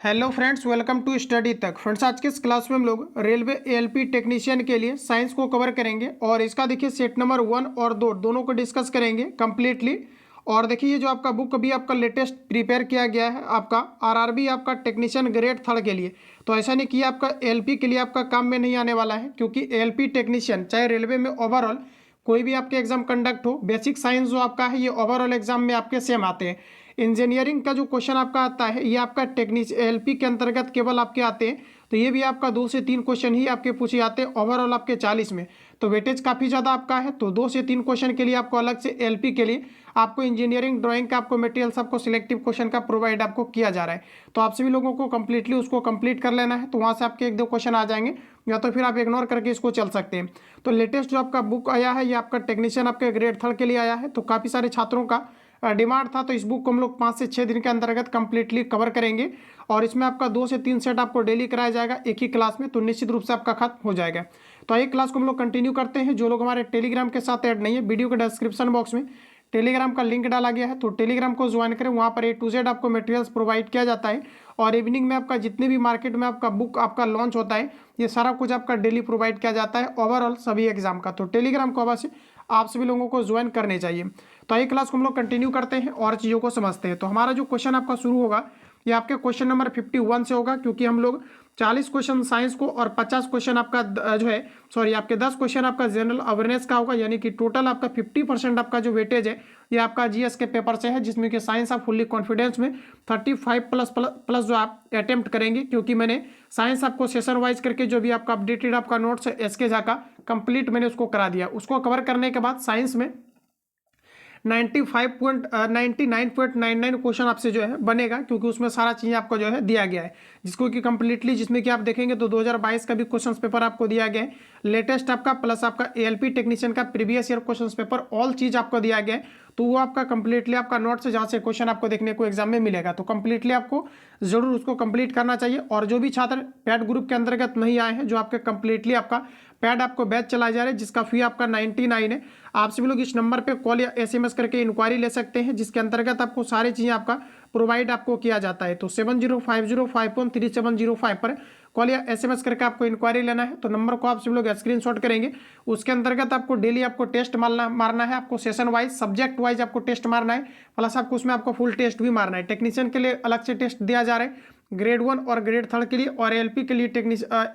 Hello friends, welcome to study Tak. Friends, आज के इस क्लास में हम लोग रेलवे एएलपी टेक्नीशियन के लिए साइंस को कवर करेंगे और इसका देखिए सेट नंबर 1 और 2 दोनों को डिस्कस करेंगे कम्प्लीटली। और देखिए ये जो आपका बुक अभी आपका लेटेस्ट प्रिपेयर किया गया है आपका आरआरबी आपका टेक्नीशियन ग्रेड 3 के लिए। तो ऐसा नहीं कि आपका एएलपी के लिए आपका काम में नहीं आने वाला है, क्योंकि एएलपी टेक्नीशियन चाहे रेलवे में ओवरऑल कोई भी आपके एग्जाम कंडक्ट हो, बेसिक साइंस जो आपका है ये ओवरऑल एग्जाम में आपके सेम आते हैं। इंजीनियरिंग का जो क्वेश्चन आपका आता है ये आपका टेक्निक एलपी के अंतर्गत केवल आपके आते हैं, तो ये भी आपका 2 से 3 क्वेश्चन ही आपके पूछे जाते हैं ओवरऑल आपके 40 में। तो वेटेज काफ़ी ज़्यादा आपका है, तो 2 से 3 क्वेश्चन के लिए आपको अलग से एलपी के लिए आपको इंजीनियरिंग ड्राइंग का आपको मटेरियल्स आपको सिलेक्टिव क्वेश्चन का प्रोवाइड आपको किया जा रहा है। तो आप सभी लोगों को कंप्लीटली उसको कंप्लीट कर लेना है, तो वहाँ से आपके 1-2 क्वेश्चन आ जाएंगे, या तो फिर आप इग्नोर करके इसको चल सकते हैं। तो लेटेस्ट जो आपका बुक आया है ये आपका टेक्नीशियन आपके ग्रेड 3 के लिए आया है, तो काफ़ी सारे छात्रों का डिमांड था, तो इस बुक को हम लोग 5 से 6 दिन के अंतर्गत कंप्लीटली कवर करेंगे। और इसमें आपका 2 से 3 सेट आपको डेली कराया जाएगा एक ही क्लास में, तो निश्चित रूप से आपका खत्म हो जाएगा। तो आइए क्लास को हम लोग कंटिन्यू करते हैं। जो लोग हमारे टेलीग्राम के साथ ऐड नहीं है, वीडियो के डिस्क्रिप्शन बॉक्स में टेलीग्राम का लिंक डाला गया है, तो टेलीग्राम को ज्वाइन करें। वहाँ पर A to Z आपको मटेरियल्स प्रोवाइड किया जाता है, और इवनिंग में आपका जितने भी मार्केट में आपका बुक आपका लॉन्च होता है ये सारा कुछ आपका डेली प्रोवाइड किया जाता है ओवरऑल सभी एग्जाम का। तो टेलीग्राम को अवश्य आप सभी लोगों को ज्वाइन करने चाहिए। तो आइए क्लास को हम लोग कंटिन्यू करते हैं और चीज़ों को समझते हैं। तो हमारा जो क्वेश्चन आपका शुरू होगा ये आपके क्वेश्चन नंबर 51 से होगा, क्योंकि हम लोग 40 क्वेश्चन साइंस को और 50 क्वेश्चन आपका जो है आपके 10 क्वेश्चन आपका जनरल अवेयरनेस का होगा, यानी कि टोटल आपका 50% आपका जो वेटेज है ये आपका जीएस के पेपर से है, जिसमें कि साइंस आप फुल्ली कॉन्फिडेंस में 35 प्लस प्लस जो आप अटेम्प्ट करेंगे, क्योंकि मैंने साइंस आपको सेशन वाइज करके जो भी आपका अपडेटेड आपका नोट्स है एसके झा का कंप्लीट मैंने उसको करा दिया। उसको कवर करने के बाद साइंस में 99.99 क्वेश्चन आपसे जो है बनेगा, क्योंकि उसमें सारा चीज़ आपको जो है दिया गया है, जिसको कि कंप्लीटली जिसमें कि आप देखेंगे तो 2022 का भी क्वेश्चन पेपर आपको दिया गया है लेटेस्ट आपका, प्लस आपका एएलपी टेक्नीशियन का previous year question paper all चीज़ आपको दिया गया है। तो वो आपका कंप्लीटली आपका नोट से जहाँ से क्वेश्चन आपको देखने को एग्जाम में मिलेगा, तो कंप्लीटली आपको जरूर उसको कंप्लीट करना चाहिए। और जो भी छात्र पैड ग्रुप के अंतर्गत नहीं आए हैं, जो आपके कंप्लीटली आपका पैड आपको बैच चलाया जा रहा है जिसका फी आपका 99 है, आप सभी लोग इस नंबर पे कॉल या एसएमएस करके इंक्वायरी ले सकते हैं, जिसके अंतर्गत आपको सारी चीज़ें आपका प्रोवाइड आपको किया जाता है। तो 7050513705 पर कॉल या एसएमएस करके आपको इंक्वायरी लेना है। तो नंबर को आप सभी लोग स्क्रीनशॉट करेंगे, उसके अंतर्गत आपको डेली आपको टेस्ट मारना है, आपको सेशन वाइज सब्जेक्ट वाइज आपको टेस्ट मारना है, प्लस आपको उसमें आपको फुल टेस्ट भी मारना है। टेक्नीशियन के लिए अलग से टेस्ट दिया जा रहा है ग्रेड 1 और ग्रेड 3 के लिए, और एलपी के लिए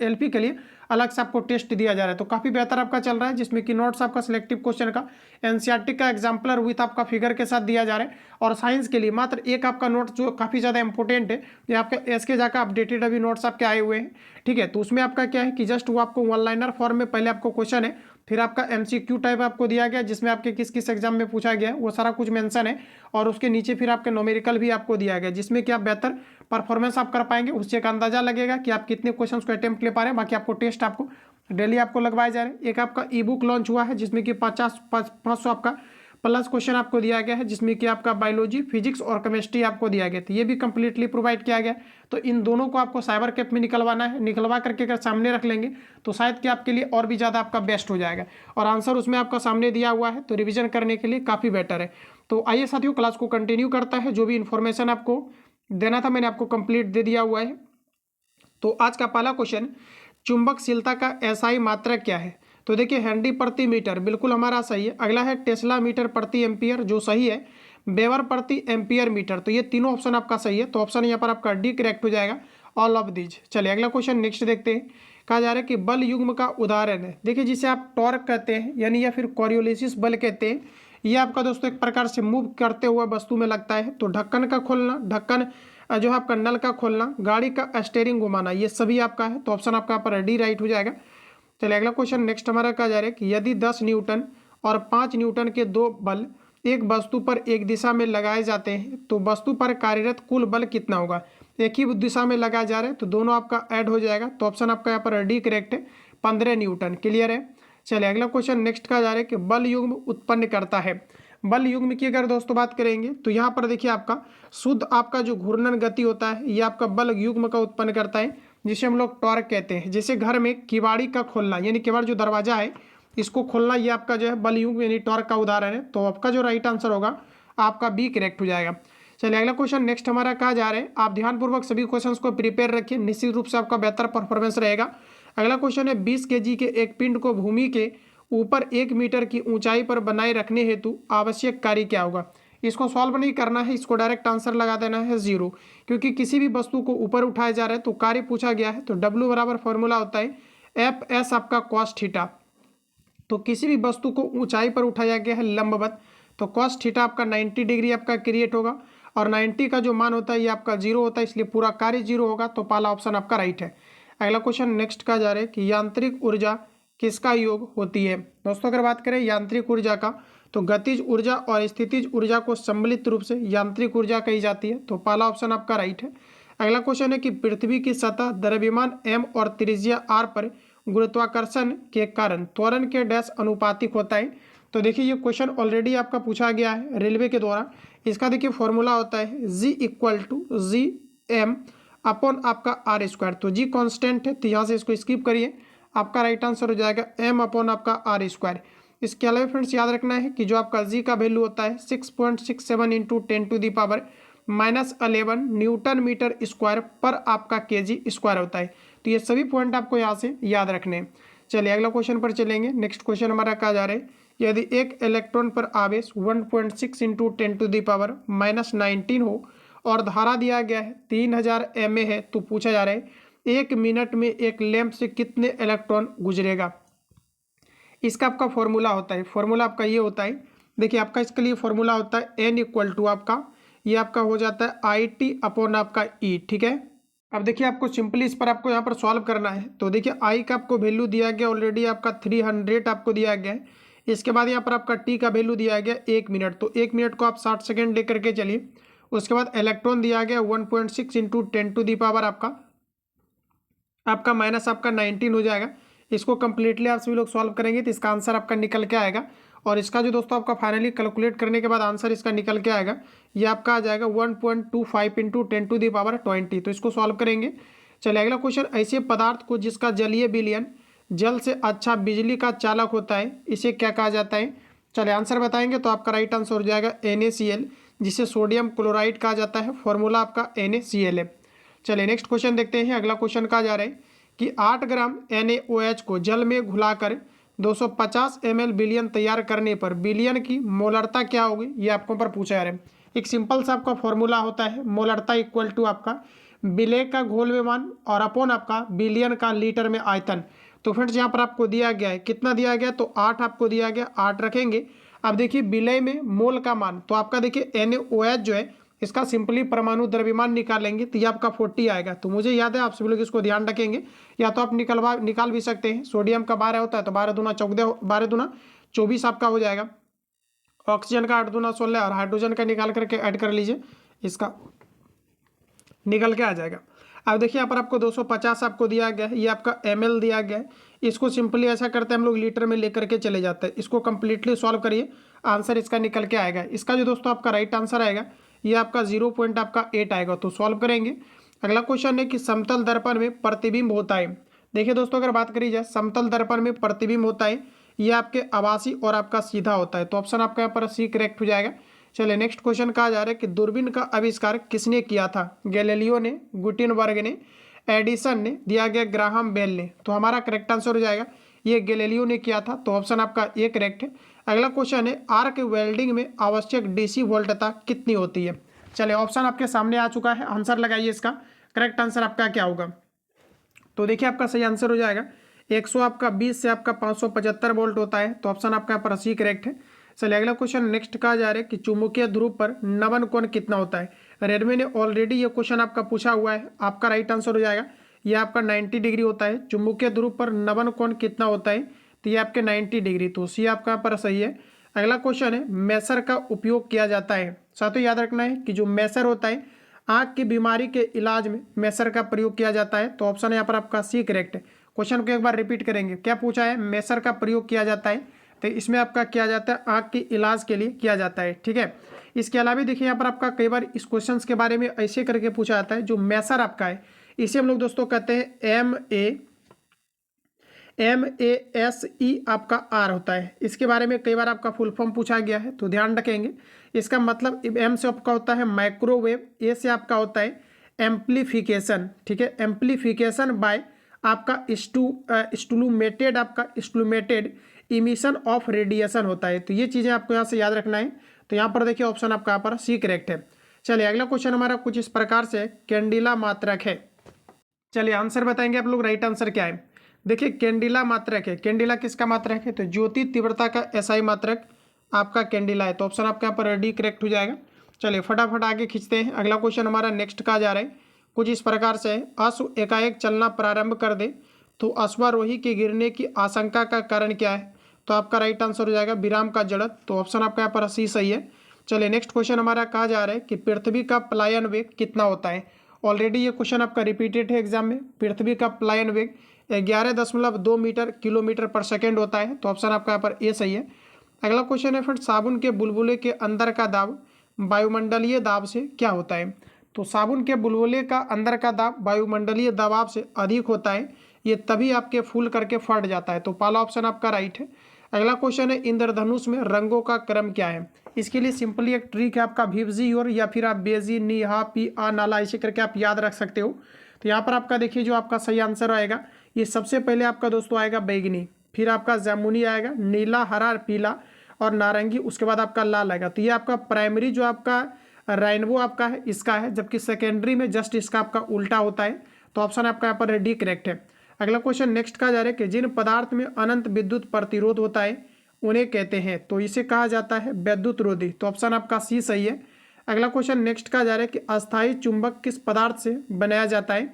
एलपी के लिए अलग से आपको टेस्ट दिया जा रहा है। तो काफ़ी बेहतर आपका चल रहा है, जिसमें कि नोट्स आपका सिलेक्टिव क्वेश्चन का एनसीईआरटी का एग्जाम्पलर विथ आपका फिगर के साथ दिया जा रहा है। और साइंस के लिए मात्र एक आपका नोट जो काफ़ी ज़्यादा इंपॉर्टेंट है, ये आपका एसके जाकर अपडेटेड अभी नोट्स आपके आए हुए हैं, ठीक है। तो उसमें आपका क्या है कि जस्ट वो आपको वन लाइनर फॉर्म में पहले आपको क्वेश्चन है, फिर आपका एमसीक्यू टाइप आपको दिया गया जिसमें आपके किस किस एग्जाम में पूछा गया है वो सारा कुछ मेंशन है, और उसके नीचे फिर आपके न्यूमेरिकल भी आपको दिया गया, जिसमें कि आप बेहतर परफॉर्मेंस आप कर पाएंगे। उससे एक अंदाजा लगेगा कि आप कितने क्वेश्चन को अटेम्प्ट ले पा रहे हैं। बाकी आपको टेस्ट आपको डेली आपको लगवाए जा रहे हैं। एक आपका ई बुक लॉन्च हुआ है जिसमें कि 500 आपका प्लस क्वेश्चन आपको दिया गया है, जिसमें कि आपका बायोलॉजी, फिजिक्स और केमिस्ट्री आपको दिया गया, तो ये भी कंप्लीटली प्रोवाइड किया गया। तो इन दोनों को आपको साइबर कैफ में निकलवाना है, निकलवा करके अगर सामने रख लेंगे तो शायद कि आपके लिए और भी ज़्यादा आपका बेस्ट हो जाएगा, और आंसर उसमें आपका सामने दिया हुआ है, तो रिविजन करने के लिए काफ़ी बेटर है। तो आइए साथियों क्लास को कंटिन्यू करता है। जो भी इन्फॉर्मेशन आपको देना था मैंने आपको कंप्लीट दे दिया हुआ है। तो आज का पहला क्वेश्चन, चुंबकशीलता का एसआई मात्रक क्या है? तो देखिए हेनरी प्रति मीटर बिल्कुल हमारा सही है। अगला है टेस्ला मीटर प्रति एम्पियर जो सही है, वेबर प्रति एम्पियर मीटर, तो ये तीनों ऑप्शन आपका सही है। तो ऑप्शन यहाँ पर आपका डी करेक्ट हो जाएगा, ऑल ऑफ दीज। चलिए अगला क्वेश्चन नेक्स्ट देखते हैं। कहा जा रहा है कि बल युग्म का उदाहरण है, देखिए जिसे आप टॉर्क कहते हैं यानी या फिर कोरियोलिसिस बल कहते हैं, ये आपका दोस्तों एक प्रकार से मूव करते हुए वस्तु में लगता है। तो ढक्कन का खोलना, ढक्कन जो है आपका नल का खोलना, गाड़ी का स्टीयरिंग घुमाना, ये सभी आपका है। तो ऑप्शन आपका यहाँ पर डी राइट हो जाएगा। चलिए अगला क्वेश्चन नेक्स्ट हमारा कहा जा रहा है कि यदि 10 न्यूटन और 5 न्यूटन के दो बल एक वस्तु पर एक दिशा में लगाए जाते हैं तो वस्तु पर कार्यरत कुल बल कितना होगा? एक ही दिशा में लगाया जा रहा है तो दोनों आपका ऐड हो जाएगा। तो ऑप्शन आपका यहाँ पर डी करेक्ट है, 15 न्यूटन। क्लियर है। चलिए अगला क्वेश्चन नेक्स्ट कहा जा रहा है कि बल युग्म उत्पन्न करता है। बल युग्म की अगर दोस्तों बात करेंगे तो यहाँ पर देखिए आपका शुद्ध आपका जो घूर्णन गति होता है ये आपका बल युग्म का उत्पन्न करता है, जिसे हम लोग टॉर्क कहते हैं। जैसे घर में किवाड़ी का खोलना यानी किवाड़ जो दरवाजा है इसको खोलना, ये आपका जो है बल युग्म यानी टॉर्क का उदाहरण है। तो आपका जो राइट आंसर होगा आपका बी करेक्ट हो जाएगा। चलिए अगला क्वेश्चन नेक्स्ट हमारा कहा जा रहा है, आप ध्यानपूर्वक सभी क्वेश्चंस को प्रिपेयर रखिए, निश्चित रूप से आपका बेहतर परफॉर्मेंस रहेगा। अगला क्वेश्चन है 20 kg के एक पिंड को भूमि के ऊपर 1 मीटर की ऊंचाई पर बनाए रखने हेतु आवश्यक कार्य क्या होगा। इसको सॉल्व नहीं करना है, इसको डायरेक्ट आंसर लगा देना है 0, क्योंकि किसी भी वस्तु को ऊपर उठाया जा रहा है तो कार्य पूछा गया है। तो W बराबर फॉर्मूला होता है FS आपका कॉस थीटा। तो किसी भी वस्तु को ऊंचाई पर उठाया गया है लंबवत, तो कॉस थीटा आपका 90 डिग्री आपका क्रिएट होगा, और 90 का जो मान होता है ये आपका 0 होता है, इसलिए पूरा कार्य 0 होगा। तो पहला ऑप्शन आपका राइट है। अगला क्वेश्चन नेक्स्ट का जा रहा है कि यांत्रिक ऊर्जा किसका योग होती है। दोस्तों अगर बात करें यांत्रिक ऊर्जा का, तो गतिज ऊर्जा और स्थितिज ऊर्जा को सम्मिलित रूप से यांत्रिक ऊर्जा कही जाती है। तो पहला ऑप्शन आपका राइट है। अगला क्वेश्चन है कि पृथ्वी की सतह द्रव्यमान m और त्रिज्या r पर गुरुत्वाकर्षण के कारण त्वरण के डैश अनुपातिक होता है। तो देखिए ये क्वेश्चन ऑलरेडी आपका पूछा गया है रेलवे के द्वारा। इसका देखिए फॉर्मूला होता है G=G m आपका आर स्क्वायर। तो G कांस्टेंट है, तो यहाँ से इसको स्किप करिए, आपका राइट आंसर हो जाएगा m आपका आर स्क्वायर। इसके अलावा फ्रेंड्स याद रखना है कि जो आपका G का वैल्यू होता है 6.67 × 10⁻⁻11 न्यूटन मीटर स्क्वायर पर आपका kg स्क्वायर होता है। तो ये सभी पॉइंट आपको यहाँ से याद रखने हैं। चलिए अगला क्वेश्चन पर चलेंगे। नेक्स्ट क्वेश्चन हमारा कहा जा रहा है, यदि एक इलेक्ट्रॉन पर आवेश 1.6 × 10⁻⁻19 हो और धारा दिया गया है 3000 mA है, तो पूछा जा रहा है 1 मिनट में एक लैंप से कितने इलेक्ट्रॉन गुजरेगा। इसका आपका फॉर्मूला होता है, फॉर्मूला आपका ये होता है, देखिए आपका इसके लिए फॉर्मूला होता है N आपका ये आपका हो जाता है IT आपका E, ठीक है। अब देखिए आपको सिंपली इस पर आपको यहाँ पर सॉल्व करना है। तो देखिए I का आपको वैल्यू दिया गया ऑलरेडी आपका 300 आपको दिया गया है। इसके बाद यहाँ पर आपका T का वैल्यू दिया गया 1 मिनट, तो 1 मिनट को आप 60 सेकेंड लेकर के चलिए। उसके बाद इलेक्ट्रॉन दिया गया 1.6 × 10⁻⁻ आपका माइनस आपका 19 हो जाएगा। इसको कम्प्लीटली आप सभी लोग सॉल्व करेंगे तो इसका आंसर आपका निकल के आएगा। और इसका जो दोस्तों आपका फाइनली कैलकुलेट करने के बाद आंसर इसका निकल के आएगा, ये आपका आ जाएगा 1.25 × 10⁻20। तो इसको सॉल्व करेंगे। चलिए अगला क्वेश्चन, ऐसे पदार्थ को जिसका जलीय विलयन जल से अच्छा बिजली का चालक होता है, इसे क्या कहा जाता है। चलिए आंसर बताएंगे तो आपका राइट आंसर हो जाएगा NaCl, जिसे सोडियम क्लोराइड कहा जाता है। फॉर्मूला आपका NaCl है। चलिए नेक्स्ट क्वेश्चन देखते हैं। अगला क्वेश्चन कहा जा रहा है कि 8 ग्राम NaOH को जल में घुलाकर 250 ml विलयन तैयार करने पर विलयन की मोलरता क्या होगी, ये आपको पर पूछा जा रहा है। एक सिंपल सा आपका फॉर्मूला होता है, मोलरता इक्वल टू आपका विलेय का घोल विमान और अपॉन आपका विलयन का लीटर में आयतन। तो फ्रेंड्स यहाँ पर आपको दिया गया है, कितना दिया गया, तो 8 आपको दिया गया, 8 रखेंगे। अब देखिए विलय में मोल का मान, तो आपका देखिए NaOH जो है इसका सिंपली परमाणु द्रव्यमान निकालेंगे तो ये आपका 40 आएगा। तो मुझे याद है आप सभी लोग इसको ध्यान रखेंगे, या तो आप निकाल भी सकते हैं। सोडियम का 12 होता है तो 12 दूना 14, 12 दूना 24 आपका हो जाएगा। ऑक्सीजन का 8 दूना 16 और हाइड्रोजन का निकाल करके ऐड कर लीजिए, इसका निकल के आ जाएगा। अब देखिए यहाँ पर आपको 250 आपको दिया गया है, ये आपका ml दिया गया है। इसको सिंपली ऐसा करते हैं हम लोग लीटर में लेकर के चले जाते हैं। इसको कंप्लीटली सॉल्व करिए, आंसर इसका निकल के आएगा। इसका जो दोस्तों आपका राइट आंसर आएगा ये आपका 0.8 आएगा। तो सॉल्व करेंगे। अगला क्वेश्चन है कि समतल दर्पण में प्रतिबिंब होता है। देखिए दोस्तों अगर बात करी जाए समतल दर्पण में प्रतिबिंब होता है, ये आपके आभासी और आपका सीधा होता है। तो ऑप्शन आपका यहाँ पर C करेक्ट हो जाएगा। चलिए नेक्स्ट क्वेश्चन कहा जा रहा है कि दूरबीन का आविष्कार किसने किया था। गैलीलियो ने, गुटेनबर्ग ने, एडिसन ने, दिया गया ग्राहम बेल ने। तो हमारा करेक्ट आंसर हो जाएगा ये गैलीलियो ने किया था। तो ऑप्शन आपका ए करेक्ट है। अगला क्वेश्चन है आर्क वेल्डिंग में आवश्यक DC वोल्टता कितनी होती है। चलिए ऑप्शन आपके सामने आ चुका है, आंसर लगाइए। इसका करेक्ट आंसर आपका क्या होगा। तो देखिए आपका सही आंसर हो जाएगा 120 से आपका 575 वोल्ट होता है। तो ऑप्शन आपका यहाँ पर C करेक्ट है। चलिए अगला क्वेश्चन नेक्स्ट कहा जा रहा है कि चुंबकीय ध्रुव पर नमन कोण कितना होता है। रेडमी ने ऑलरेडी ये क्वेश्चन आपका पूछा हुआ है, आपका राइट आंसर हो जाएगा ये आपका 90 डिग्री होता है। चुंबकीय ध्रुव पर नमन कोण कितना होता है, तो ये आपके 90 डिग्री। तो C आपका यहाँ पर सही है। अगला क्वेश्चन है मेसर का उपयोग किया जाता है। साथों याद रखना है कि जो मेसर होता है आँख की बीमारी के इलाज में मेसर का प्रयोग किया जाता है। तो ऑप्शन यहाँ पर आपका C करेक्ट है। क्वेश्चन को एक बार रिपीट करेंगे, क्या पूछा है, मेसर का प्रयोग किया जाता है, तो इसमें आपका किया जाता है आँख के इलाज के लिए किया जाता है, ठीक है। इसके अलावा देखिए यहाँ पर आपका कई बार इस क्वेश्चन के बारे में ऐसे करके पूछा जाता है। जो मेसर आपका है इसे हम लोग दोस्तों कहते हैं MASE आपका R होता है। इसके बारे में कई बार आपका फुल फॉर्म पूछा गया है, तो ध्यान रखेंगे। इसका मतलब M से आपका होता है माइक्रोवेव, A से आपका होता है एम्प्लीफिकेशन, ठीक है, एम्प्लीफिकेशन बाय आपका स्टूलूमेटेड इमिशन ऑफ रेडिएशन होता है। तो ये चीज़ें आपको यहाँ से याद रखना है। तो यहाँ पर देखिए ऑप्शन आपका यहाँ पर सी करेक्ट है। चलिए अगला क्वेश्चन हमारा कुछ इस प्रकार से कैंडिला मात्रक है। चलिए आंसर बताएंगे आप लोग, राइट आंसर क्या है। देखिए कैंडिला मात्रक है, कैंडिला किसका मात्रक है, तो ज्योति तीव्रता का SI मात्रक आपका कैंडिला है। तो ऑप्शन आपका यहाँ पर डी करेक्ट हो जाएगा। चलिए फटाफट आगे खींचते हैं। अगला क्वेश्चन हमारा नेक्स्ट का जा रहा है कुछ इस प्रकार से है। अश्व एकाएक चलना प्रारंभ कर दे तो अश्वारोही के गिरने की आशंका का कारण क्या है। तो आपका राइट आंसर हो जाएगा विराम का जड़त्व। तो ऑप्शन आपका यहाँ पर सी सही है। चलिए नेक्स्ट क्वेश्चन हमारा कहा जा रहा है कि पृथ्वी का पलायन वेग कितना होता है। ऑलरेडी ये क्वेश्चन आपका रिपीटेड है एग्जाम में। पृथ्वी का पलायन वेग 11.2 मीटर किलोमीटर पर सेकेंड होता है। तो ऑप्शन आपका यहाँ पर ए सही है। अगला क्वेश्चन है फ्रेंड, साबुन के बुलबुले के अंदर का दाब वायुमंडलीय दाब से क्या होता है। तो साबुन के बुलबुले का अंदर का दाब वायुमंडलीय दबाव से अधिक होता है, ये तभी आपके फूल करके फट जाता है। तो पहला ऑप्शन आपका राइट है। अगला क्वेश्चन है इंद्रधनुष में रंगों का क्रम क्या है। इसके लिए सिंपली एक ट्रिक है आपका भिवजी और या फिर आप बेजी नी हा पी आ नाला ऐसे करके आप याद रख सकते हो। तो यहाँ पर आपका देखिए जो आपका सही आंसर आएगा, ये सबसे पहले आपका दोस्तों आएगा बैगनी, फिर आपका जामुनी आएगा, नीला, हरा, पीला और नारंगी, उसके बाद आपका लाल आएगा। तो ये आपका प्राइमरी जो आपका रेनबो आपका है इसका है, जबकि सेकेंडरी में जस्ट इसका आपका उल्टा होता है। तो ऑप्शन आपका यहाँ पर डी करेक्ट है। अगला क्वेश्चन नेक्स्ट कहा जा रहा है कि जिन पदार्थ में अनंत विद्युत प्रतिरोध होता है उन्हें कहते हैं, तो इसे कहा जाता है विद्युत रोधी। तो ऑप्शन आपका सी सही है। अगला क्वेश्चन नेक्स्ट कहा जा रहा है कि अस्थायी चुंबक किस पदार्थ से बनाया जाता है।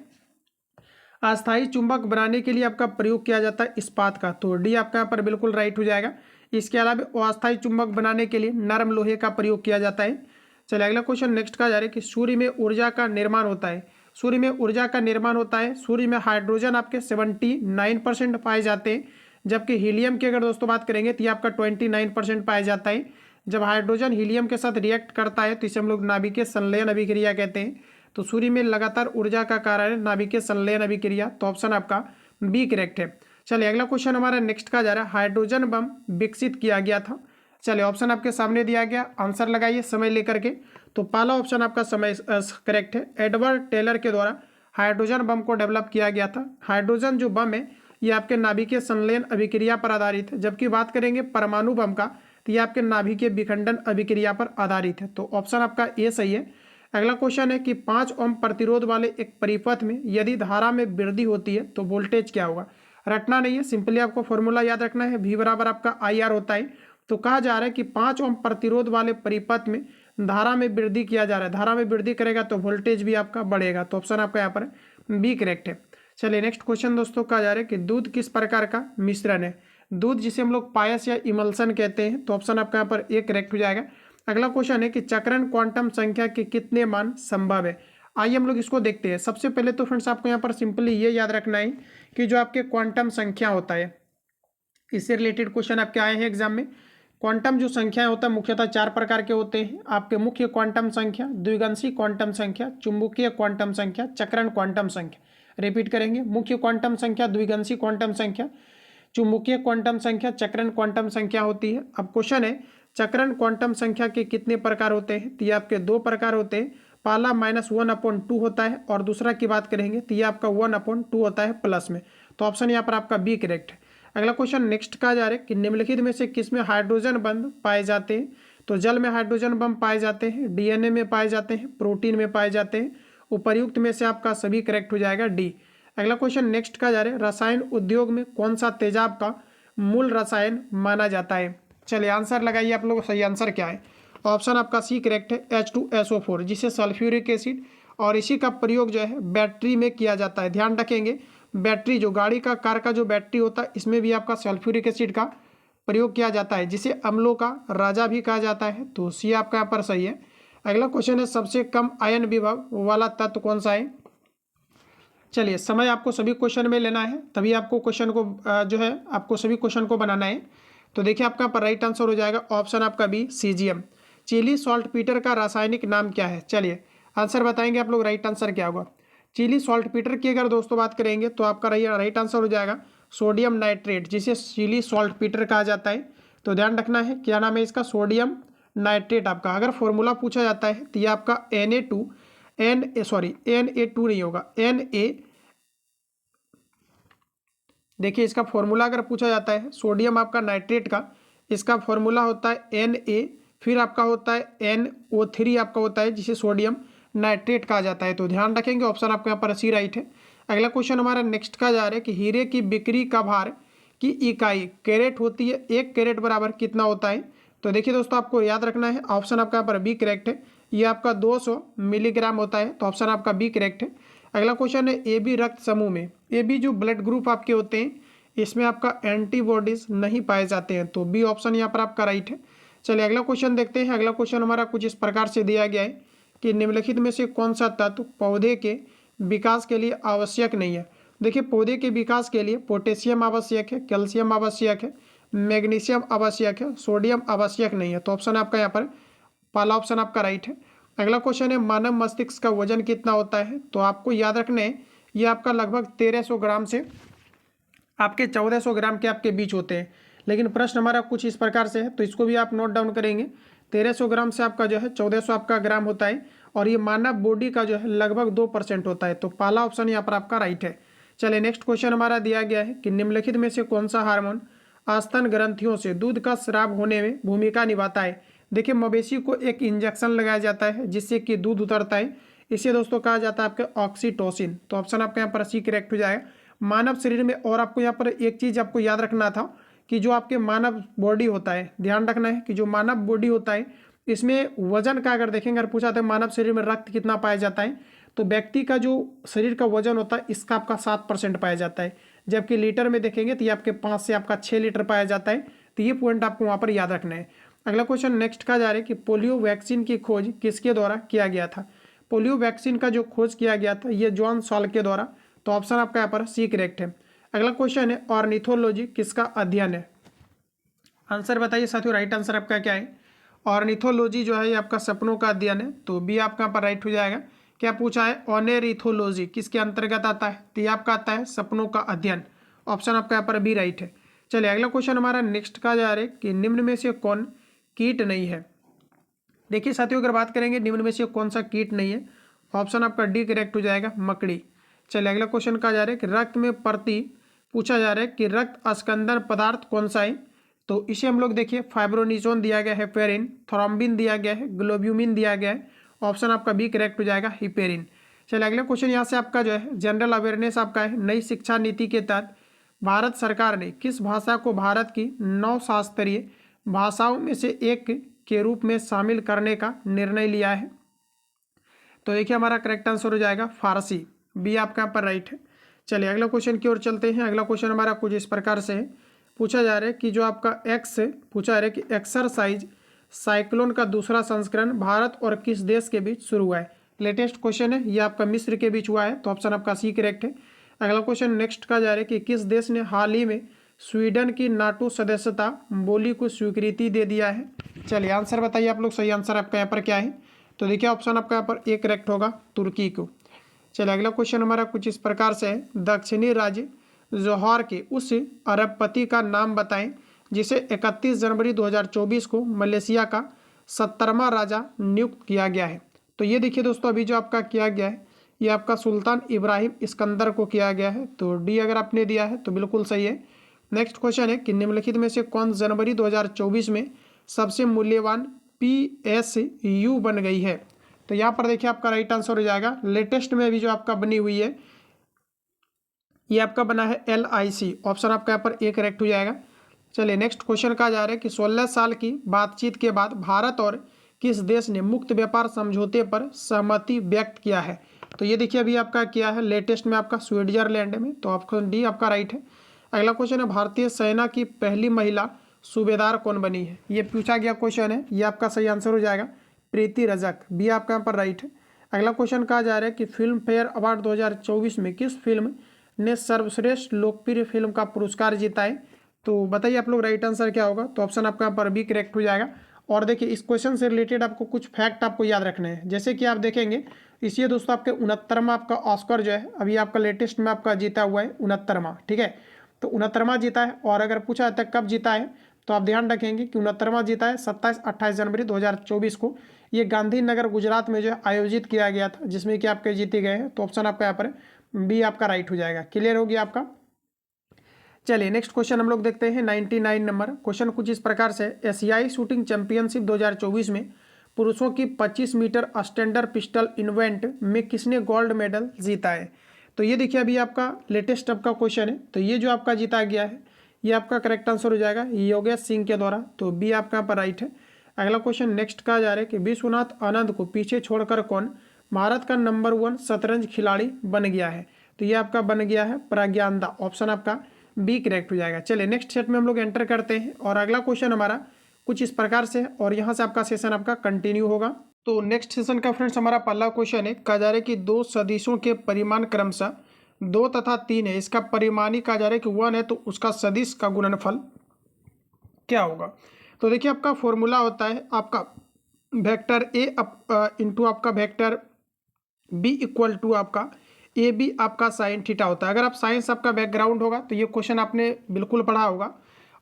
अस्थायी चुंबक बनाने के लिए आपका प्रयोग किया जाता है इस्पात का। तो डी आपका यहाँ पर बिल्कुल राइट हो जाएगा। इसके अलावा अस्थायी चुंबक बनाने के लिए नरम लोहे का प्रयोग किया जाता है। चलिए अगला क्वेश्चन नेक्स्ट कहा जा रहा है कि सूर्य में ऊर्जा का निर्माण होता है। सूर्य में ऊर्जा का निर्माण होता है, सूर्य में हाइड्रोजन आपके 79% पाए जाते हैं, जबकि हीलियम की अगर दोस्तों बात करेंगे तो ये आपका 29% पाया जाता है। जब हाइड्रोजन हीलियम के साथ रिएक्ट करता है तो इसे हम लोग नाभिकीय संलयन अभिक्रिया कहते हैं। तो सूर्य में लगातार ऊर्जा का कारण है नाभिकीय संलयन अभिक्रिया। तो ऑप्शन आपका बी करेक्ट है। चलिए अगला क्वेश्चन हमारा नेक्स्ट का जा रहा है हाइड्रोजन बम विकसित किया गया था। चलिए ऑप्शन आपके सामने दिया गया, आंसर लगाइए समय लेकर के। तो पहला ऑप्शन आपका समय करेक्ट है। एडवर्ड टेलर के द्वारा हाइड्रोजन बम को डेवलप किया गया था। हाइड्रोजन जो बम है ये आपके नाभिकीय संलयन अभिक्रिया पर आधारित है, जबकि बात करेंगे परमाणु बम का तो ये आपके नाभिकीय विखंडन अभिक्रिया पर आधारित है। तो ऑप्शन आपका ए सही है। अगला क्वेश्चन है कि 5 ओम प्रतिरोध वाले एक परिपथ में यदि धारा में वृद्धि होती है तो वोल्टेज क्या होगा। रटना नहीं है, सिंपली आपको फॉर्मूला याद रखना है, V बराबर आपका IR होता है। तो कहा जा रहा है कि 5 ओम प्रतिरोध वाले परिपथ में धारा में वृद्धि किया जा रहा है, धारा में वृद्धि करेगा तो वोल्टेज भी आपका बढ़ेगा। तो ऑप्शन आपका यहाँ पर बी करेक्ट है। चलिए नेक्स्ट क्वेश्चन दोस्तों कहा जा रहा है कि दूध किस प्रकार का मिश्रण है। दूध जिसे हम लोग पायस या इमल्सन कहते हैं। तो ऑप्शन आपका यहाँ पर ए करेक्ट हो जाएगा। अगला क्वेश्चन है कि चक्रण क्वांटम संख्या के कितने मान संभव है। आइए हम लोग इसको देखते हैं। सबसे पहले तो फ्रेंड्स आपको यहाँ पर सिंपली ये याद रखना है कि जो आपके क्वांटम संख्या होता है, इससे रिलेटेड क्वेश्चन आपके आए हैं एग्जाम में। क्वांटम जो संख्याएं होता है मुख्यतः 4 प्रकार के होते हैं आपके। मुख्य क्वांटम संख्या, द्विगंशी क्वांटम संख्या, चुंबकीय क्वांटम संख्या, चक्रण क्वांटम संख्या। रिपीट करेंगे, मुख्य क्वांटम संख्या, द्विगंशी क्वांटम संख्या, चुंबकीय क्वांटम संख्या, चक्रण क्वांटम संख्या होती है। अब क्वेश्चन है चक्रण क्वांटम संख्या के कितने प्रकार होते हैं। तो ये आपके 2 प्रकार होते हैं। पहला -1/2 होता है और दूसरा की बात करेंगे तो ये आपका 1/2 होता है प्लस में। तो ऑप्शन यहाँ पर आपका बी करेक्ट है। अगला क्वेश्चन नेक्स्ट कहा जा रहा है कि निम्नलिखित में से किस में हाइड्रोजन बंध पाए जाते हैं। तो जल में हाइड्रोजन बम पाए जाते हैं, DNA में पाए जाते हैं, प्रोटीन में पाए जाते हैं। उपर्युक्त में से आपका सभी करेक्ट हो जाएगा डी। अगला क्वेश्चन नेक्स्ट कहा जा रहा है रसायन उद्योग में कौन सा तेजाब का मूल रसायन माना जाता है। चलिए आंसर लगाइए आप लोग, सही आंसर क्या है। ऑप्शन आपका सी करेक्ट है, H2SO4 जिसे सल्फ्यूरिक एसिड, और इसी का प्रयोग जो है बैटरी में किया जाता है। ध्यान रखेंगे बैटरी जो गाड़ी का कार का जो बैटरी होता है इसमें भी आपका सल्फ्यूरिक एसिड का प्रयोग किया जाता है, जिसे अम्लों का राजा भी कहा जाता है। तो सी आपका यहाँ पर सही है। अगला क्वेश्चन है सबसे कम आयन विभव वाला तत्व कौन सा है। चलिए समय आपको सभी क्वेश्चन में लेना है, तभी आपको क्वेश्चन को जो है आपको सभी क्वेश्चन को बनाना है। तो देखिए आपका पर राइट आंसर हो जाएगा ऑप्शन आपका B CgM। Chile saltpetre का रासायनिक नाम क्या है। चलिए आंसर बताएंगे आप लोग, राइट आंसर क्या होगा। चिली सॉल्ट पीटर की अगर दोस्तों बात करेंगे तो आपका राइट आंसर हो जाएगा सोडियम नाइट्रेट, जिसे सिली सॉल्टपीटर कहा जाता है। तो ध्यान रखना है क्या नाम है इसका, सोडियम नाइट्रेट आपका। अगर फॉर्मूला पूछा जाता है तो ये आपका Na2 नहीं होगा, देखिए इसका फॉर्मूला अगर पूछा जाता है सोडियम आपका नाइट्रेट का, इसका फॉर्मूला होता है Na, फिर आपका होता है NO3 आपका होता है, जिसे सोडियम नाइट्रेट कहा जाता है। तो ध्यान रखेंगे, ऑप्शन आपका यहाँ पर सी राइट है। अगला क्वेश्चन हमारा नेक्स्ट का जा रहा है कि हीरे की बिक्री का भार की इकाई कैरेट होती है, 1 कैरेट बराबर कितना होता है। तो देखिए दोस्तों आपको याद रखना है, ऑप्शन आपका यहाँ पर बी करेक्ट है, ये आपका 200 मिलीग्राम होता है। तो ऑप्शन आपका बी करेक्ट है। अगला क्वेश्चन है ए बी रक्त समूह में, ए बी जो ब्लड ग्रुप आपके होते हैं इसमें आपका एंटीबॉडीज नहीं पाए जाते हैं। तो बी ऑप्शन यहाँ पर आपका राइट है। चलिए अगला क्वेश्चन देखते हैं। अगला क्वेश्चन हमारा कुछ इस प्रकार से दिया गया है कि निम्नलिखित में से कौन सा तत्व पौधे के विकास के लिए आवश्यक नहीं है। देखिए पौधे के विकास के लिए पोटेशियम आवश्यक है, कैल्शियम आवश्यक है, मैग्नीशियम आवश्यक है, सोडियम आवश्यक नहीं है। तो ऑप्शन आपका यहाँ पर पहला ऑप्शन आपका राइट है। अगला क्वेश्चन है मानव मस्तिष्क का वजन कितना होता है। तो आपको याद रखना है ये आपका लगभग 1300 ग्राम से आपके 1400 ग्राम के आपके बीच होते हैं। लेकिन प्रश्न हमारा कुछ इस प्रकार से है, तो इसको भी आप नोट डाउन करेंगे। 1300 ग्राम से आपका जो है 1400 आपका ग्राम होता है, और ये मानव बॉडी का जो है लगभग 2% होता है। तो पहला ऑप्शन यहाँ पर आपका राइट है। चलिए नेक्स्ट क्वेश्चन हमारा दिया गया है कि निम्नलिखित में से कौन सा हार्मोन स्तन ग्रंथियों से दूध का स्राव होने में भूमिका निभाता है। देखिए मवेशी को एक इंजेक्शन लगाया जाता है जिससे कि दूध उतरता है, इसे दोस्तों कहा जाता है आपके ऑक्सीटोसिन। तो ऑप्शन आपका यहाँ पर सी करेक्ट हो जाएगा। मानव शरीर में, और आपको यहाँ पर एक चीज़ आपको याद रखना था कि जो आपके मानव बॉडी होता है, ध्यान रखना है कि जो मानव बॉडी होता है इसमें वजन का अगर देखेंगे, अगर पूछा था मानव शरीर में रक्त कितना पाया जाता है, तो व्यक्ति का जो शरीर का वजन होता है इसका आपका 7% पाया जाता है, जबकि लीटर में देखेंगे तो ये आपके 5 से आपका 6 लीटर पाया जाता है। तो ये पॉइंट आपको वहाँ पर याद रखना है। अगला क्वेश्चन नेक्स्ट का जा रहा है कि पोलियो वैक्सीन की खोज किसके द्वारा किया गया था। पोलियो वैक्सीन का जो खोज किया गया था ये जॉन सॉल के द्वारा। तो ऑप्शन आपका यहाँ पर सी करेक्ट है। अगला क्वेश्चन है ऑर्निथोलॉजी किसका अध्ययन है। आंसर बताइए साथियों, राइट आंसर आपका क्या है। ऑर्निथोलॉजी जो है ये आपका सपनों का अध्ययन है। तो बी आपका यहाँ पर राइट हो जाएगा। क्या पूछा है, ऑनेरिथोलॉजी किसके अंतर्गत आता है। तो ये आपका आता है सपनों का अध्ययन। ऑप्शन आपका यहाँ पर बी राइट है। चलिए अगला क्वेश्चन हमारा नेक्स्ट का जा रहा है कि निम्न में से कौन कीट नहीं है। देखिए साथियों अगर बात करेंगे निम्न में से कौन सा कीट नहीं है, ऑप्शन आपका डी करेक्ट हो जाएगा, मकड़ी। चलिए अगला क्वेश्चन का जा रहा है कि रक्त में प्रति पूछा जा रहा है कि रक्त अस्कंदन पदार्थ कौन सा है। तो इसे हम लोग देखिए फाइब्रोनिजोन दिया गया है, हेपेरिन, थ्रोम्बिन दिया गया है, ग्लोब्यूमिन दिया गया है। ऑप्शन आपका बी करेक्ट हो जाएगा, हिपेरिन। चलिए अगला क्वेश्चन यहाँ से आपका जो है जनरल अवेयरनेस आपका है। नई शिक्षा नीति के तहत भारत सरकार ने किस भाषा को भारत की 9 शास्त्रीय भाषाओं में से एक के रूप में शामिल करने का निर्णय लिया है। तो देखिए हमारा करेक्ट आंसर हो जाएगा फारसी, बी आपका यहाँ पर राइट है। चलिए अगला क्वेश्चन की ओर चलते हैं। अगला क्वेश्चन हमारा कुछ इस प्रकार से है, पूछा जा रहा है कि जो आपका एक्स पूछा जा रहा है कि एक्सरसाइज साइक्लोन का दूसरा संस्करण भारत और किस देश के बीच शुरू हुआ है। लेटेस्ट क्वेश्चन है, ये आपका मिस्र के बीच हुआ है। तो ऑप्शन आपका सी करेक्ट है। अगला क्वेश्चन नेक्स्ट का जा रहा है कि किस देश ने हाल ही में स्वीडन की नाटो सदस्यता बोली को स्वीकृति दे दिया है। चलिए आंसर बताइए आप लोग, सही आंसर आपका यहाँ पर क्या है। तो देखिए ऑप्शन आपका यहाँ पर ए करेक्ट होगा, तुर्की को। चलिए अगला क्वेश्चन हमारा कुछ इस प्रकार से है, दक्षिणी राज्य जौहर के उस अरबपति का नाम बताएं जिसे 31 जनवरी 2024 को मलेशिया का 70वां राजा नियुक्त किया गया है। तो ये देखिए दोस्तों अभी जो आपका किया गया है ये आपका सुल्तान इब्राहिम इस्कंदर को किया गया है। तो डी अगर आपने दिया है तो बिल्कुल सही है। नेक्स्ट क्वेश्चन है कि निम्नलिखित में से कौन जनवरी 2024 में सबसे मूल्यवान PSU बन गई है। तो यहाँ पर देखिए आपका राइट आंसर हो जाएगा, लेटेस्ट में अभी जो आपका बनी हुई है ये आपका बना है LIC। ऑप्शन आपका यहाँ पर ए करेक्ट हो जाएगा। चलिए नेक्स्ट क्वेश्चन का जा रहा है कि 16 साल की बातचीत के बाद भारत और किस देश ने मुक्त व्यापार समझौते पर सहमति व्यक्त किया है। तो ये देखिए अभी आपका क्या है लेटेस्ट में आपका स्विट्जरलैंड में। तो ऑप्शन डी आपका राइट है। अगला क्वेश्चन है भारतीय सेना की पहली महिला सूबेदार कौन बनी है। ये पूछा गया क्वेश्चन है, ये आपका सही आंसर हो जाएगा, प्रीति रजक, बी आपका यहाँ पर राइट है। अगला क्वेश्चन कहा जा रहा है कि फिल्म फेयर अवार्ड 2024 में किस फिल्म ने सर्वश्रेष्ठ लोकप्रिय फिल्म का पुरस्कार जीता है। तो बताइए आप लोग राइट आंसर क्या होगा। तो ऑप्शन आपका यहाँ पर बी करेक्ट हो जाएगा। और देखिए इस क्वेश्चन से रिलेटेड आपको कुछ फैक्ट आपको याद रखने हैं, जैसे कि आप देखेंगे इसलिए दोस्तों आपके 69वां आपका ऑस्कर जो है अभी आपका लेटेस्ट में आपका जीता हुआ है 69वां, ठीक है। तो 69वां जीता है। और अगर पूछा जाता है कब जीता है तो आप ध्यान रखेंगे कि 69वां जीता है 27-28 जनवरी 2024 को। ये गांधीनगर गुजरात में जो है आयोजित किया गया था, जिसमें कि आपके जीते गए हैं। तो ऑप्शन आपका यहाँ पर बी आपका राइट हो जाएगा। क्लियर हो गया आपका। चलिए नेक्स्ट क्वेश्चन हम लोग देखते हैं 99 नंबर क्वेश्चन कुछ इस प्रकार से। एशियाई शूटिंग चैंपियनशिप 2024 में पुरुषों की 25 मीटर स्टैंडर्ड पिस्टल इवेंट में किसने गोल्ड मेडल जीता है। तो ये देखिए अभी आपका लेटेस्ट आपका क्वेश्चन है। तो ये जो आपका जीता गया है ये आपका करेक्ट आंसर हो जाएगा योगेश सिंह के द्वारा। तो बी आपका यहाँ पर राइट है। अगला क्वेश्चन नेक्स्ट कहा जा रहा है कि विश्वनाथ आनंद को पीछे छोड़कर कौन भारत का नंबर 1 शतरंज खिलाड़ी बन गया है। तो ये आपका बन गया है प्रज्ञान दा। ऑप्शन आपका बी करेक्ट हो जाएगा। चलिए नेक्स्ट सेट में हम लोग एंटर करते हैं और अगला क्वेश्चन हमारा कुछ इस प्रकार से है और यहाँ से आपका सेशन आपका कंटिन्यू होगा। तो नेक्स्ट सेशन का फ्रेंड्स हमारा पहला क्वेश्चन है। कहा जा रहा है कि दो सदिशों के परिमाण क्रमशः 2 तथा 3 है। इसका परिमाणी कहा जा रहा है कि 1 है तो उसका सदिश का गुणनफल क्या होगा। तो देखिए आपका फॉर्मूला होता है आपका वेक्टर ए इंटू आपका वेक्टर बी इक्वल टू आपका ए बी आपका साइन थीटा होता है। अगर आप साइंस आपका बैकग्राउंड होगा तो ये क्वेश्चन आपने बिल्कुल पढ़ा होगा।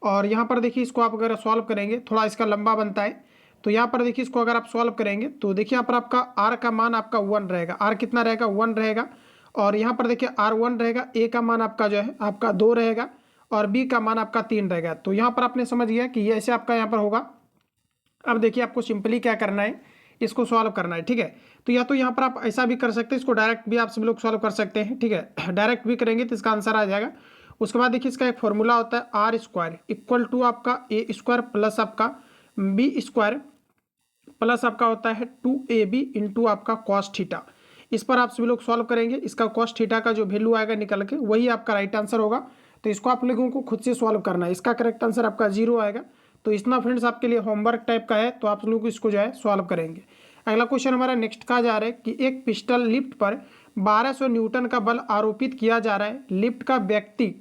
और यहाँ पर देखिए इसको आप अगर सॉल्व करेंगे थोड़ा इसका लंबा बनता है। तो यहाँ पर देखिए इसको अगर आप सॉल्व करेंगे तो देखिए यहाँ पर आपका आर का मान आपका 1 रहेगा। आर कितना रहेगा 1 रहेगा। और यहाँ पर देखिए आर 1 रहेगा। ए का मान आपका जो है आपका 2 रहेगा और बी का मान आपका 3 रहेगा। तो यहाँ पर आपने समझ गया कि ये ऐसे आपका यहाँ पर होगा। अब देखिए आपको सिंपली क्या करना है इसको सॉल्व करना है। ठीक है। तो या तो यहाँ पर आप ऐसा भी कर सकते हैं, इसको डायरेक्ट भी आप सब लोग सॉल्व कर सकते हैं। ठीक है। डायरेक्ट भी करेंगे तो इसका आंसर आ जाएगा। उसके बाद देखिए इसका एक फॉर्मूला होता है आर स्क्वायर इक्वल टू आपका ए स्क्वायर प्लस आपका बी स्क्वायर प्लस आपका होता है 2ab इंटू आपका कॉस थीटा। इस पर आप सभी लोग सॉल्व करेंगे। इसका कॉस थीटा का जो वैल्यू आएगा निकल के वही आपका राइट आंसर होगा। तो इसको आप लोगों को खुद से सॉल्व करना है। इसका करेक्ट आंसर आपका 0 आएगा। तो इतना फ्रेंड्स आपके लिए होमवर्क टाइप का है, तो आप लोग इसको जो है सॉल्व करेंगे। अगला क्वेश्चन हमारा नेक्स्ट कहा जा रहा है कि एक पिस्टल लिफ्ट पर 1200 न्यूटन का बल आरोपित किया जा रहा है। लिफ्ट का व्यक्ति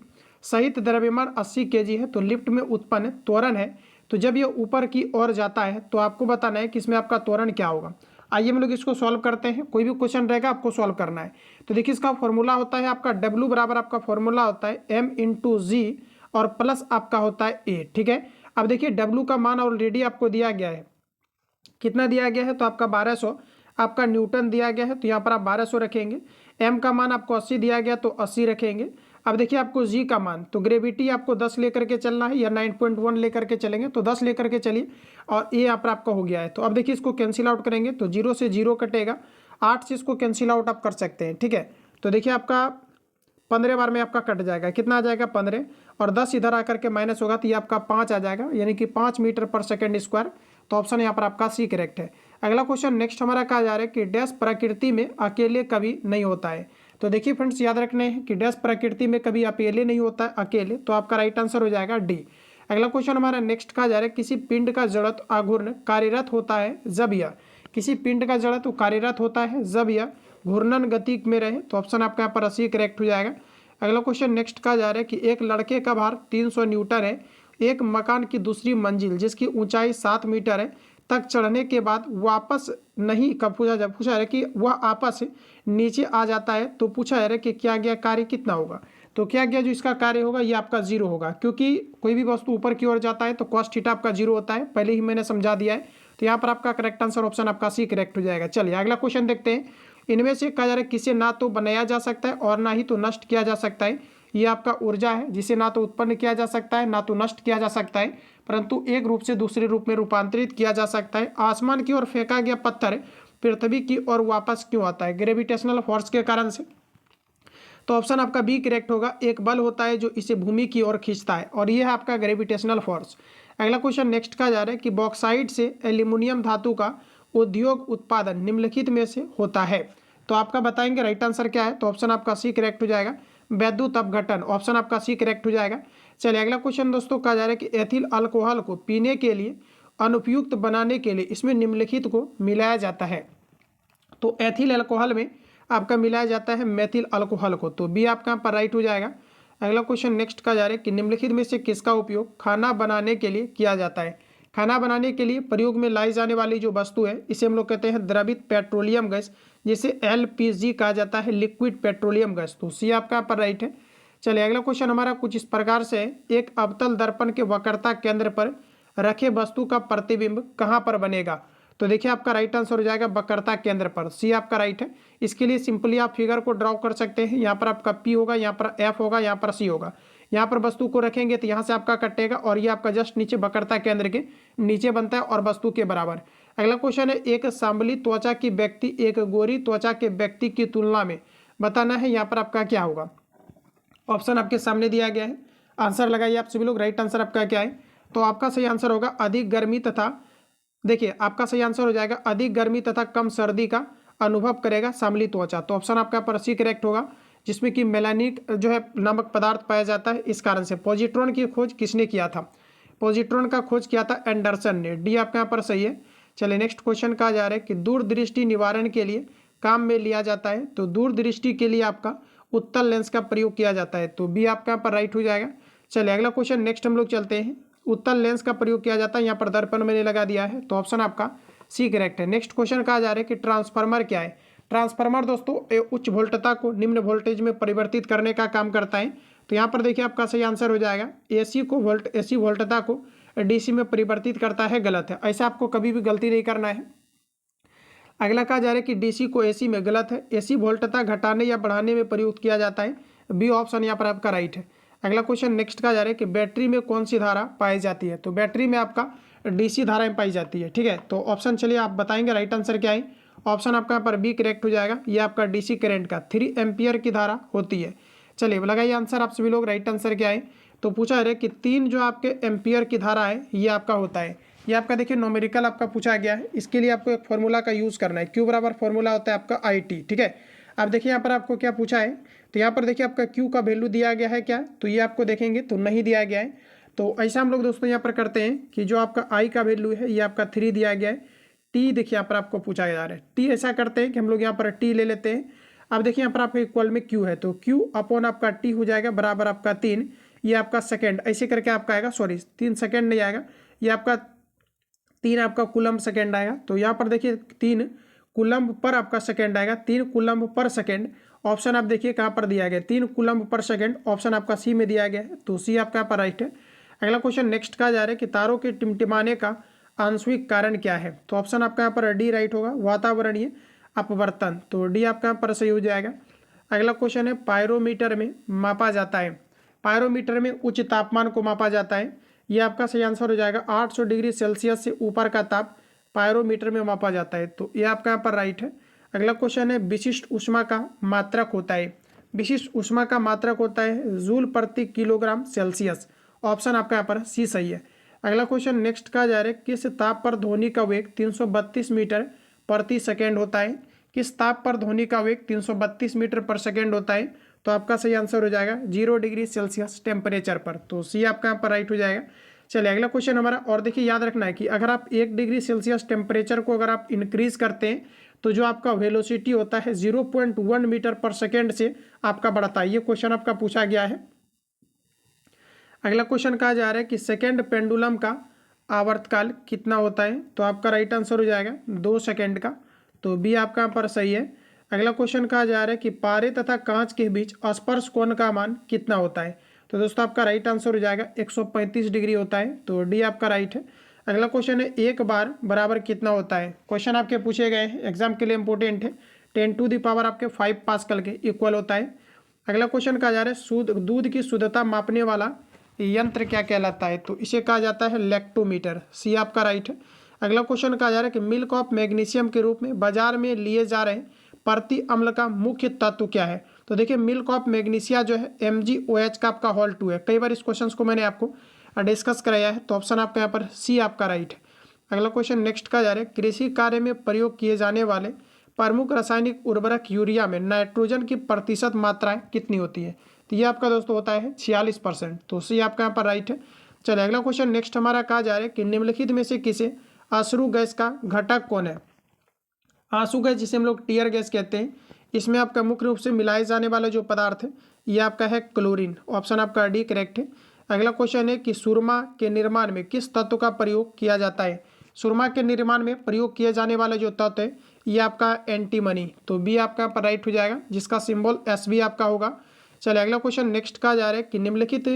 सहित द्रव्यमान 80 kg है। तो लिफ्ट में उत्पन्न त्वरण है। तो जब ये ऊपर की ओर जाता है तो आपको बताना है कि इसमें आपका त्वरण क्या होगा। आइए हम लोग इसको सॉल्व करते हैं। कोई भी क्वेश्चन रहेगा आपको सॉल्व करना है। तो देखिए इसका फॉर्मूला होता है आपका W बराबर आपका फॉर्मूला होता है M इंटू जी और प्लस आपका होता है A। ठीक है। अब देखिए W का मान ऑलरेडी आपको दिया गया है। कितना दिया गया है तो आपका 1200 आपका न्यूटन दिया गया है। तो यहाँ पर आप 1200 रखेंगे। M का मान आपको 80 दिया गया तो 80 रखेंगे। अब देखिए आपको जी का मान तो ग्रेविटी आपको 10 लेकर के चलना है या 9.1 लेकर के चलेंगे तो 10 लेकर के चलिए। और ए यहाँ पर आपका हो गया है। तो अब देखिए इसको कैंसिल आउट करेंगे तो 0 से 0 कटेगा। 8 से इसको कैंसिल आउट आप कर सकते हैं। ठीक है। तो देखिए आपका 15 बार में आपका कट जाएगा। कितना आ जाएगा 15 और 10 इधर आकर के माइनस होगा तो ये आपका 5 आ जाएगा, यानी कि 5 मीटर पर सेकेंड स्क्वायर। तो ऑप्शन यहाँ पर आपका सी करेक्ट है। अगला क्वेश्चन नेक्स्ट हमारा कहा जा रहा है कि डैश प्रकृति में अकेले कभी नहीं होता है। तो देखिए फ्रेंड्स याद रखने हैं कि डैश प्रकृति में कभी अकेले नहीं होता है अकेले। तो आपका राइट आंसर हो जाएगा डी। अगला क्वेश्चन हमारा नेक्स्ट कहा जा रहा है किसी पिंड का जड़त्व आघूर्ण कार्यरत होता है जब यह किसी पिंड का जड़त्व कार्यरत होता है जब यह घूर्णन गति में रहे। तो ऑप्शन आपका यहाँ पर अस्सी करेक्ट हो जाएगा। अगला क्वेश्चन नेक्स्ट कहा जा रहा है कि एक लड़के का भार 300 न्यूटन है। एक मकान की दूसरी मंजिल जिसकी ऊंचाई 7 मीटर है तक चढ़ने के बाद वापस नहीं कब पूछा है कि वह आपस नीचे आ जाता है। तो पूछा है कि क्या गया कार्य कितना होगा। तो क्या गया जो इसका कार्य होगा ये आपका 0 होगा, क्योंकि कोई भी वस्तु ऊपर की ओर जाता है तो कॉस थीटा आपका 0 होता है। पहले ही मैंने समझा दिया है। तो यहाँ पर आपका करेक्ट आंसर ऑप्शन आपका सी करेक्ट हो जाएगा। चलिए अगला क्वेश्चन देखते हैं। इनमें से कहा जा रहा है किसे ना तो बनाया जा सकता है और ना ही तो नष्ट किया जा सकता है। ये आपका ऊर्जा है जिसे ना तो उत्पन्न किया जा सकता है ना तो नष्ट किया जा सकता है, परंतु एक रूप से दूसरे रूप में रूपांतरित किया जा सकता है। आसमान की ओर फेंका गया पत्थर पृथ्वी की ओर वापस क्यों आता है? ग्रेविटेशनल फोर्स के कारण से। तो ऑप्शन आपका बी करेक्ट होगा। एक बल होता है जो इसे भूमि की ओर खींचता है और यह है आपका ग्रेविटेशनल फोर्स। अगला क्वेश्चन नेक्स्ट कहा जा रहा है कि बॉक्साइट से एल्यूमिनियम धातु का उद्योग उत्पादन निम्नलिखित में से होता है। तो आपका बताएंगे राइट आंसर क्या है। तो ऑप्शन आपका सी करेक्ट हो जाएगा। वैद्युत अपघटन। ऑप्शन आपका सी करेक्ट हो जाएगा। चलिए अगला क्वेश्चन दोस्तों कहा जा रहा है कि एथिल अल्कोहल को पीने के लिए अनुपयुक्त बनाने के लिए इसमें निम्नलिखित को मिलाया जाता है। तो एथिल अल्कोहल में आपका मिलाया जाता है मेथिल अल्कोहल को। तो बी आपका यहाँ पर राइट हो जाएगा। अगला क्वेश्चन नेक्स्ट कहा जा रहा है कि निम्नलिखित में से किसका उपयोग खाना बनाने के लिए किया जाता है। खाना बनाने के लिए प्रयोग में लाई जाने वाली जो वस्तु है इसे हम लोग कहते हैं द्रवित पेट्रोलियम गैस, जिसे LPG कहा जाता है, लिक्विड पेट्रोलियम गैस। तो सी आपका यहाँ पर राइट है। चलिए अगला क्वेश्चन हमारा कुछ इस प्रकार से है, एक अवतल दर्पण के वक्रता केंद्र पर रखे वस्तु का प्रतिबिंब कहाँ पर बनेगा। तो देखिए आपका राइट आंसर हो जाएगा वक्रता केंद्र पर, सी आपका राइट है। इसके लिए सिंपली आप फिगर को ड्रॉ कर सकते हैं। यहाँ पर आपका पी होगा, यहाँ पर एफ होगा, यहाँ पर सी होगा। यहाँ पर वस्तु को रखेंगे तो यहाँ से आपका कटेगा और ये आपका जस्ट नीचे वक्रता केंद्र के नीचे बनता है और वस्तु के बराबर। अगला क्वेश्चन है, एक सांबली त्वचा की व्यक्ति एक गोरी त्वचा के व्यक्ति की तुलना में बताना है, यहाँ पर आपका क्या होगा। ऑप्शन आपके सामने दिया गया है, आंसर लगाइए आप सभी लोग। राइट आंसर आपका क्या है, तो आपका सही आंसर होगा अधिक गर्मी तथा, देखिए आपका सही आंसर हो जाएगा अधिक गर्मी तथा कम सर्दी का अनुभव करेगा सांबली त्वचा। तो ऑप्शन आपका पर सी करेक्ट होगा, जिसमें कि मेलानिक जो है नामक पदार्थ पाया जाता है। इस कारण से पॉजिट्रॉन की खोज किसने किया था, पॉजिट्रॉन का खोज किया था एंडरसन ने, डी आपका यहाँ पर सही है। चलिए नेक्स्ट क्वेश्चन कहा जा रहा है कि दूरदृष्टि निवारण के लिए काम में लिया जाता है। तो दूरदृष्टि के लिए आपका उत्तल लेंस का प्रयोग किया जाता है, तो बी आपका यहाँ पर राइट हो जाएगा। चलिए अगला क्वेश्चन नेक्स्ट हम लोग चलते हैं, उत्तल लेंस का प्रयोग किया जाता है, यहाँ पर दर्पण मैंने लगा दिया है, तो ऑप्शन आपका सी करेक्ट है। नेक्स्ट क्वेश्चन कहा जा रहा है कि ट्रांसफार्मर क्या है। ट्रांसफार्मर दोस्तों उच्च वोल्टता को निम्न वोल्टेज में परिवर्तित करने का काम करता है। तो यहाँ पर देखिए आपका सही आंसर हो जाएगा एसी वोल्टता को डीसी में परिवर्तित करता है, गलत है। ऐसा आपको कभी भी गलती नहीं करना है। अगला कहा जा रहा है कि डीसी को एसी में, गलत है। एसी वोल्टता घटाने या बढ़ाने में प्रयुक्त किया जाता है, बी ऑप्शन यहाँ पर आपका राइट है। अगला क्वेश्चन नेक्स्ट कहा जा रहा है कि बैटरी में कौन सी धारा पाई जाती है। तो बैटरी में आपका डीसी धाराएं पाई जाती है, ठीक है। तो ऑप्शन चलिए आप बताएंगे राइट आंसर क्या है। ऑप्शन आपका यहाँ पर बी करेक्ट हो जाएगा, ये आपका डीसी करंट का 3 एम्पियर की धारा होती है। चलिए लगाइए आंसर आप सभी लोग, राइट आंसर क्या है। तो पूछा है कि 3 जो आपके एम्पियर की धारा है ये आपका होता है। ये आपका देखिए नोमेरिकल आपका पूछा गया है, इसके लिए आपको एक फॉर्मूला का यूज़ करना है। क्यू बराबर फॉर्मूला होता है आपका IT, ठीक है। अब देखिए यहाँ पर आपको क्या पूछा है, तो यहाँ पर देखिए आपका क्यू का वैल्यू दिया गया है क्या, तो ये आपको देखेंगे तो नहीं दिया गया है। तो ऐसा हम लोग दोस्तों यहाँ पर करते हैं कि जो आपका आई का वैल्यू है ये आपका 3 दिया गया है। टी देखिए यहाँ पर आपको पूछा जा रहा है, टी ऐसा करते हैं कि हम लोग यहाँ पर टी ले लेते हैं। अब देखिए यहाँ पर आपका इक्वल में क्यू है, तो क्यू अपॉन आपका टी हो जाएगा बराबर आपका 3, ये आपका सेकेंड, ऐसे करके आपका आएगा, सॉरी 3 सेकेंड नहीं आएगा, ये आपका 3 आपका कूलम्ब सेकेंड आएगा। तो यहाँ पर देखिए 3 कूलम्ब पर आपका सेकेंड आएगा, 3 कूलम्ब पर सेकेंड। ऑप्शन आप देखिए कहाँ पर दिया गया, 3 कूलम्ब पर सेकेंड, ऑप्शन आपका सी में दिया गया है, तो सी आपका यहाँ पर राइट है। अगला क्वेश्चन नेक्स्ट कहा जा रहा है कि तारों के टिमटिमाने का आंशिक कारण क्या है। तो ऑप्शन आपका यहाँ पर डी राइट होगा, वातावरणीय अपवर्तन, तो डी आपका यहाँ पर सही हो जाएगा। अगला क्वेश्चन है पायरोमीटर में मापा जाता है, पायरोमीटर में उच्च तापमान को मापा जाता है, ये आपका सही आंसर हो जाएगा। 800 डिग्री सेल्सियस से ऊपर का ताप पायरोमीटर में मापा जाता है, तो ये आपका यहाँ पर राइट है। अगला क्वेश्चन है विशिष्ट ऊष्मा का मात्रक होता है, विशिष्ट ऊष्मा का मात्रक होता है जूल प्रति किलोग्राम सेल्सियस, ऑप्शन आपका यहाँ पर सी सही है। अगला क्वेश्चन नेक्स्ट कहा जा रहा है किस ताप पर ध्वनि का वेग 332 मीटर प्रति सेकेंड होता है, किस ताप पर ध्वनि का वेग 332 मीटर पर सेकेंड होता है। तो आपका सही आंसर हो जाएगा 0 डिग्री सेल्सियस टेम्परेचर पर, तो सी आपका यहाँ पर राइट हो जाएगा। चलिए अगला क्वेश्चन हमारा, और देखिए याद रखना है कि अगर आप 1 डिग्री सेल्सियस टेम्परेचर को अगर आप इंक्रीज करते हैं तो जो आपका वेलोसिटी होता है 0.1 मीटर पर सेकेंड से आपका बढ़ता है। ये क्वेश्चन आपका पूछा गया है। अगला क्वेश्चन कहा जा रहा है कि सेकेंड पेंडुलम का आवर्तकाल कितना होता है। तो आपका राइट आंसर हो जाएगा 2 सेकेंड का, तो बी आपका यहाँ पर सही है। अगला क्वेश्चन कहा जा रहा है कि पारे तथा कांच के बीच स्पर्श कोण का मान कितना होता है। तो दोस्तों आपका राइट आंसर हो जाएगा 135 डिग्री होता है, तो डी आपका राइट है। अगला क्वेश्चन है एक बार बराबर कितना होता है। क्वेश्चन आपके पूछे गए हैं, एग्जाम के लिए इंपॉर्टेंट है, 10⁻⁴ आपके 5 पास्कल के इक्वल होता है। अगला क्वेश्चन कहा जा रहा है दूध की शुद्धता मापने वाला यंत्र क्या कहलाता है। तो इसे कहा जाता है लैक्टोमीटर, सी आपका राइट है। अगला क्वेश्चन कहा जा रहा है कि मिल्क ऑफ मैग्नीशियम के रूप में बाजार में लिए जा रहे प्रति अम्ल का मुख्य तत्व क्या है। तो देखिए मिल्क ऑफ मैग्नीशिया जो है MgOH का आपका होल 2 है, कई बार इस क्वेश्चन को मैंने आपको डिस्कस कराया है, तो ऑप्शन आपका यहाँ पर सी आपका राइट है। अगला क्वेश्चन नेक्स्ट का जा रहा है कृषि कार्य में प्रयोग किए जाने वाले प्रमुख रासायनिक उर्वरक यूरिया में नाइट्रोजन की प्रतिशत मात्राएं कितनी होती है। तो ये आपका दोस्तों होता है 46%, तो सी आपका यहाँ पर राइट है। चलिए अगला क्वेश्चन नेक्स्ट हमारा कहा जा रहा है कि निम्नलिखित में से किसे अश्रु गैस का घटक कौन है। आंसू गैस जिसे हम लोग टीयर गैस कहते हैं, इसमें आपका मुख्य रूप से मिलाए जाने वाला जो पदार्थ है ये आपका है क्लोरीन, ऑप्शन आपका डी करेक्ट है। अगला क्वेश्चन है कि सुरमा के निर्माण में किस तत्व का प्रयोग किया जाता है। सुरमा के निर्माण में प्रयोग किया जाने वाला जो तत्व है ये आपका एंटीमनी, तो बी आपका पर राइट हो जाएगा, जिसका सिंबल SB आपका होगा। चलिए अगला क्वेश्चन नेक्स्ट कहा जा रहा है कि निम्नलिखित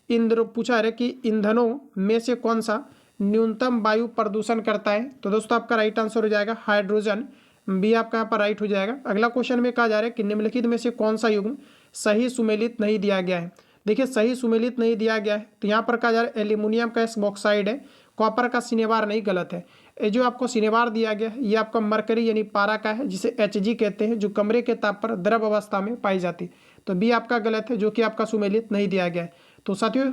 इंद्र पूछा है कि ईंधनों में से कौन सा न्यूनतम वायु प्रदूषण करता है। तो दोस्तों आपका राइट आंसर हो जाएगा हाइड्रोजन, बी आपका यहाँ पर राइट हो जाएगा। अगला क्वेश्चन में कहा जा रहा है कि निम्नलिखित में से कौन सा युग्म सही सुमेलित नहीं दिया गया है। देखिए सही सुमेलित नहीं दिया गया है तो यहाँ पर कहा जा रहा है एल्यूमिनियम का बॉक्साइड है, कॉपर का सिनेवार नहीं, गलत है। ये जो आपको सिनेवार दिया गया है ये आपका मरकरी यानी पारा का है, जिसे Hg कहते हैं, जो कमरे के ताप पर द्रव अवस्था में पाई जाती है। तो बी आपका गलत है, जो कि आपका सुमेलित नहीं दिया गया है। तो साथियों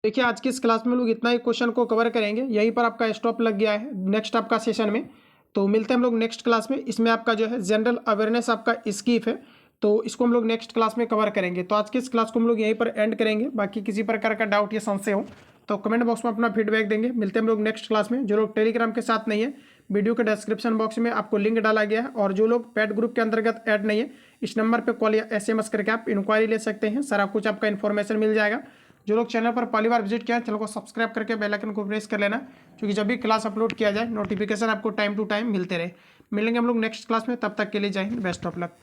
देखिए आज की इस क्लास में लोग इतना ही क्वेश्चन को कवर करेंगे, यहीं पर आपका स्टॉप लग गया है नेक्स्ट आपका सेशन में। तो मिलते हैं हम लोग नेक्स्ट क्लास में। इसमें आपका जो है जनरल अवेयरनेस आपका स्कीप है, तो इसको हम लोग नेक्स्ट क्लास में कवर करेंगे। तो आज की इस क्लास को हम लोग यहीं पर एंड करेंगे। बाकी किसी प्रकार का डाउट या संशय हो तो कमेंट बॉक्स में अपना फीडबैक देंगे। मिलते हैं हम लोग नेक्स्ट क्लास में। जो लोग टेलीग्राम के साथ नहीं है, वीडियो के डिस्क्रिप्शन बॉक्स में आपको लिंक डाला गया है, और जो लोग पेड ग्रुप के अंतर्गत ऐड नहीं है, इस नंबर पर कॉल या SMS करके आप इंक्वायरी ले सकते हैं। सारा कुछ आपका इन्फॉर्मेशन मिल जाएगा। जो लोग चैनल पर पहली बार विजिट किया है, चैनल को सब्सक्राइब करके बेल आइकन को प्रेस कर लेना, क्योंकि जब भी क्लास अपलोड किया जाए नोटिफिकेशन आपको टाइम टू टाइम मिलते रहे। मिलेंगे हम लोग नेक्स्ट क्लास में, तब तक के लिए जय हिंद, बेस्ट ऑफ लक।